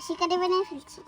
শিকারি বানিয়ে ফেলছি।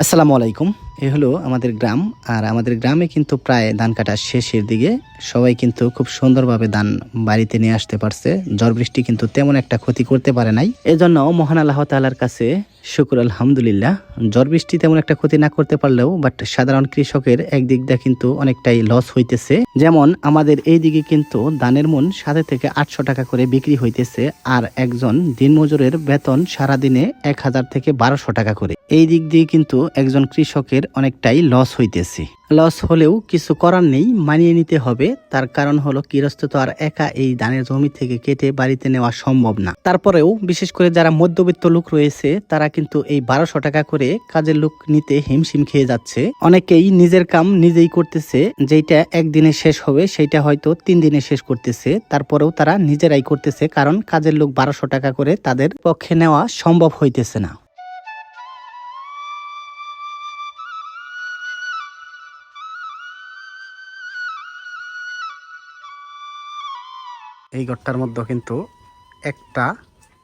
আসসালামু আলাইকুম। এই হলো আমাদের গ্রাম, আর আমাদের গ্রামে কিন্তু প্রায় ধান কাটা শেষের দিকে। সবাই কিন্তু খুব সুন্দরভাবে ধান বাড়িতে নিয়ে আসতে পারছে। ঝড় বৃষ্টি কিন্তু তেমন একটা ক্ষতি করতে পারে নাই। এজন্য মহান আল্লাহ তাআলার কাছে শুকর আলহামদুলিল্লাহ। ঝড় বৃষ্টি তেমন একটা ক্ষতি না করতে পারলেও বাট সাধারণ কৃষকের একদিক দিয়ে কিন্তু অনেকটাই লস হইতেছে। যেমন আমাদের এই দিকে কিন্তু ধানের মন 7 থেকে 800 টাকা করে বিক্রি হইতেছে, আর একজন দিনমজুরের বেতন সারাদিনে 1000 থেকে 1200 টাকা করে। এই দিক দিয়ে কিন্তু একজন কৃষকের অনেকটাই লস হইতেছে। লস হলেও কিছু করার নেই, মানিয়ে নিতে হবে। তার কারণ হলো গৃহস্থ তো আর একা এই ধানের জমি থেকে কেটে বাড়িতে নেওয়া সম্ভব না। তারপরেও বিশেষ করে যারা মধ্যবিত্ত লোক রয়েছে তারা কিন্তু এই 1200 টাকা করে কাজের লোক নিতে হিমশিম খেয়ে যাচ্ছে। অনেকেই নিজের কাম নিজেই করতেছে, যেটা একদিনে শেষ হবে সেইটা হয়তো 3 দিনে শেষ করতেছে। তারপরেও তারা নিজেরাই করতেছে, কারণ কাজের লোক 1200 টাকা করে তাদের পক্ষে নেওয়া সম্ভব হইতেছে না। এই ঘরটার মধ্যে কিন্তু একটা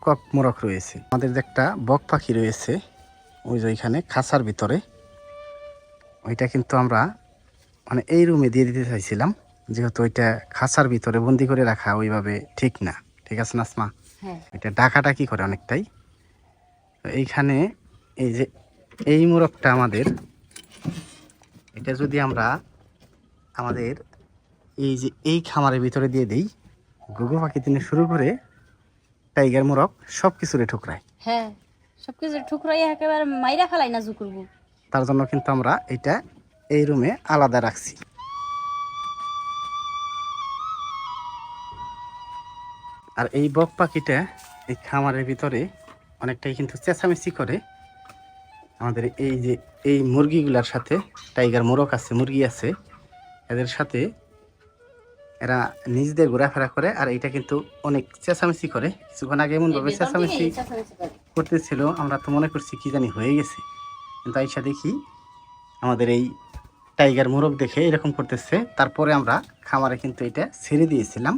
কক মোরক রয়েছে। আমাদের যে একটা বক পাখি রয়েছে ওই যে ওইখানে খাঁচার ভিতরে, ওইটা কিন্তু আমরা মানে এই রুমে দিয়ে দিতে চাইছিলাম, যেহেতু ওইটা খাঁচার ভিতরে বন্দি করে রাখা ওইভাবে ঠিক না। ঠিক আছে নাসমা? এটা ডাকাডাকি করে অনেকটাই। তো এইখানে এই যে এই মোরগটা আমাদের, এটা যদি আমরা আমাদের এই যে এই খামারের ভিতরে দিয়ে দিই, ঘুঘু পাখি থেকে শুরু করে টাইগার মোরগ সব কিছুরে ঠুকরায়। হ্যাঁ, সবকিছু ঠুকরাই একেবারে মাইরা ফেলাই না জুকুরবু। তার জন্য কিন্তু আমরা এটা এই রুমে আলাদা রাখছি। আর এই বক পাখিটা এই খামারের ভিতরে অনেকটাই কিন্তু চেঁচামেচি করে। আমাদের এই যে এই মুরগিগুলার সাথে, টাইগার মোরগ আছে, মুরগি আছে, এদের সাথে এরা নিজেদের ঘোরাফেরা করে। আর এটা কিন্তু অনেক চেঁচামেচি করে। কিছুক্ষণ আগে এমন ভাবে চেঁচামেচি করতেছিল, আমরা তো মনে করছি কি জানি হয়ে গেছে, কিন্তু আইসা দেখি আমাদের এই টাইগার মোরগ দেখে এরকম করতেছে। তারপরে আমরা খামারে কিন্তু এটা ছেড়ে দিয়েছিলাম,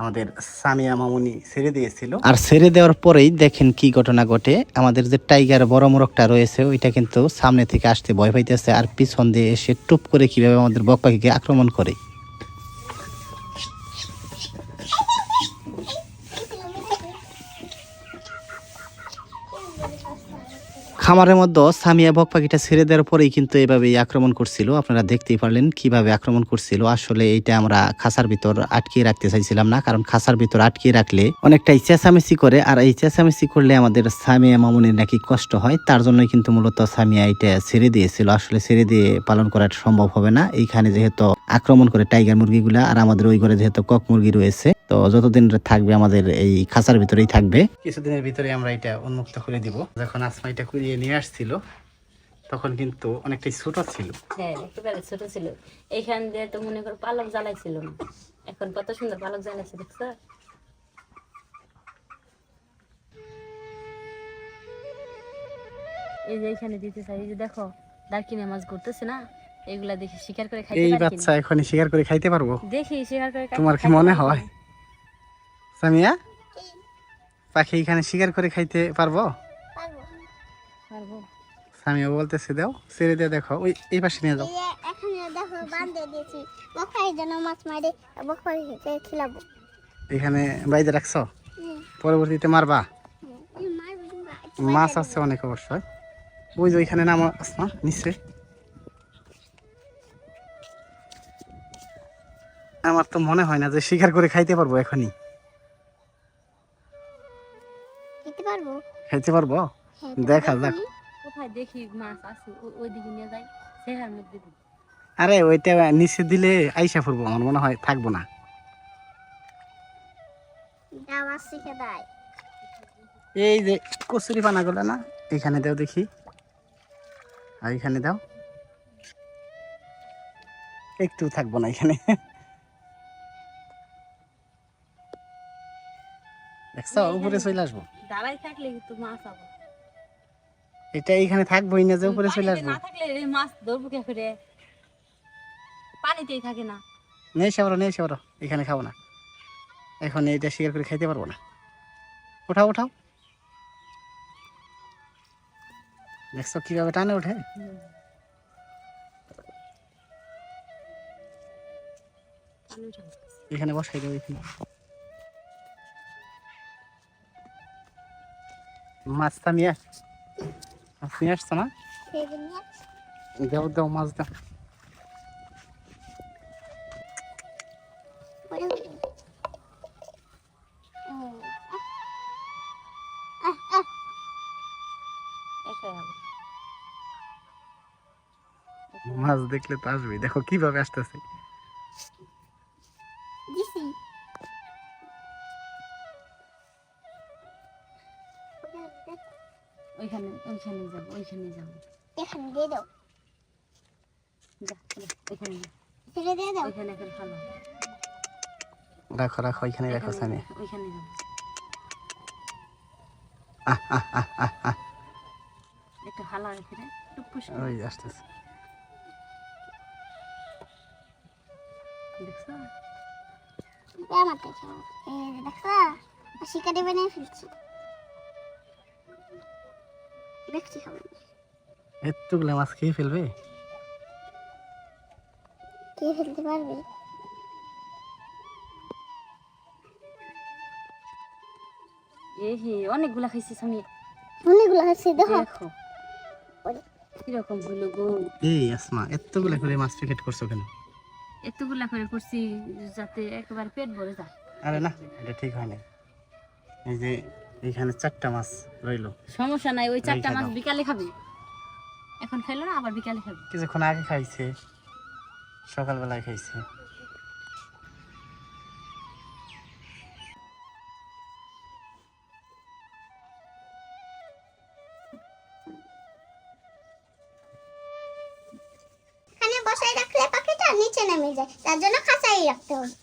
আমাদের সামিয়া মামুনি ছেড়ে দিয়েছিল। আর ছেড়ে দেওয়ার পরেই দেখেন কি ঘটনা ঘটে। আমাদের যে টাইগার বড় মোরগটা রয়েছে ওইটা কিন্তু সামনে থেকে আসতে ভয় পাইতেছে, আর পিছন দিয়ে এসে টুপ করে কিভাবে আমাদের বক পাখিকে আক্রমণ করে। খামারের মধ্যে সামিয়া বক পাখিটা ছেড়ে দেওয়ার পরেই কিন্তু এভাবেই আক্রমণ করছিল। আপনারা দেখতেই পারলেন কিভাবে আক্রমণ করছিল। আসলে এইটা আমরা খাঁচার ভিতর আটকিয়ে রাখতে চাইছিলাম না, কারণ খাঁচার ভিতর আটকিয়ে রাখলে অনেকটাই চেঁচামেচি করে, আর এই চেঁচামেচি করলে আমাদের সামিয়া মামুনির নাকি কষ্ট হয়। তার জন্যই কিন্তু মূলত সামিয়া এটা ছেড়ে দিয়েছিল। আসলে ছেড়ে দিয়ে পালন করা সম্ভব হবে না। এইখানে যেহেতু আক্রমণ করে টাইগার মুরগিগুলা, আর আমাদের ওই ঘরে যেহেতু কক মুরগি রয়েছে, তো যতদিন থাকবে আমাদের এই খাঁচার ভিতরেই থাকবে। কিছুদিনের ভিতরে আমরা এটা উন্মুক্ত করে দিব। যখন আসমা এটা কুড়িয়ে নিয়ে আসছিল তখন কিন্তু অনেকটাই ছোট ছিল। হ্যাঁ, একেবারে ছোট ছিল। এইখান দিয়ে তো মনে করো পালক জ্বালাইছিল না, এখন কত সুন্দর পালক জ্বালাইছে, দেখছো? এই যে এইখানে দিতে চাই, এই যে দেখো দারকিনে মাছ ঘুরতেছে না, এগুলা দেখি শিকার করে খাইতে এই পারি বাচ্চা এখনই শিকার করে খাইতে পারবো? দেখি শিকার করে তোমার কি মনে হয় সামিয়া পাখি এখানে শিকার করে খাইতে পারবো? পারবো। সামিয়া বলতেছে দাও, ছেড়ে দিয়ে দেখো, ওই এই পাশে নিয়ে যাও। এখানে দেখো বাঁধে দিয়েছি, বকাই যেন মাছ মারে, বকাইকে খিলাবো। এখানে বাইরে রাখছো, পরবর্তীতে মারবা? মাছ আছে অনেক অবশ্যই। ওই যে ওইখানে নাম আসমা নিচে। আমার তো মনে হয় না যে শিকার করে খাইতে পারবো এখনই। খাইতে পারবো? দেখা যাক। কোথায় দেখি মাছ আছে ওইদিকে নিয়ে যাই, সেহার মধ্যে দিই। আরে ওইটা নিচে দিলে আইসা পড়বো, আমার মনে হয় থাকবো না। এই যে কচুরি পানা গুলো না, এখানে দাও দেখি, আর এখানে দাও। একটু থাকবো না এখানে, দেখছো উপরে চলে আসবো। দাঁড়াই থাকলে কিন্তু মাছ পাবো। এটা এইখানে থাকবোই না যে উপরে চলে আসবো। না থাকলে এই মাছ ধরবো কে করে, পানিতেই থাকে না। নেই সাবরো, নেই সাবরো, এখানে খাবো না এখন। এইটা শিকার করে খাইতে পারবো না। উঠাও উঠাও। দেখছো কিভাবে টানে ওঠে? এখানে বসাই দেবো এখানে। মাছটা নিয়ে মাছ নিয়ে আসছো না? সেই জন্য দাও দাও মাছ দাও। পরে উঠবে। একাই হবে। মাছ দেখলে তো আসবে, দেখো কিভাবে আসতেছে। দিছি ওইখানে ওইখানে যাবো, ওইখানে যাবো। এখানে দিয়ে দাও, যা, যা, ওইখানে যা। ছেড়ে দিয়ে দাও। ওইখানে এখন ভালো। রাখো রাখো এখানে রাখো সানি। ওইখানে যাবো। একটু হালা এখানে টুকুস ওই আসতেছে। দেখছো? আমার দেখো, এই যে দেখো শিকারি বানিয়ে ফেলছি। দেখছি খাবার এতগুলো মাছ খেয়ে ফেলবে? কে ফেলতে পারবে? এই হে অনেকগুলা খাইছিস আমি। অনেকগুলো আছে দেখো। দেখো কিরকম হইলো গো। এই আসমা, এতগুলো করে মাছ প্যাকেট করছো কেন? এতগুলা করে করছি যাতে একেবারে পেট ভরে যায়। আরে না, এটা ঠিক হয়নি। এই যে এইখানে 4টা মাছ রইলো। সমস্যা নাই, ওই 4টা রেখে মাছ দাও। বিকালে খাবে। এখন খাইলো না, আবার বিকালে খাবে। কিছুক্ষণ আগে খাইছে, সকালবেলায় খাইছে। এখানে বসাই রাখলে পাখিটা নিচে নেমে যায়, তার জন্য খাঁচাই রাখতে হবে।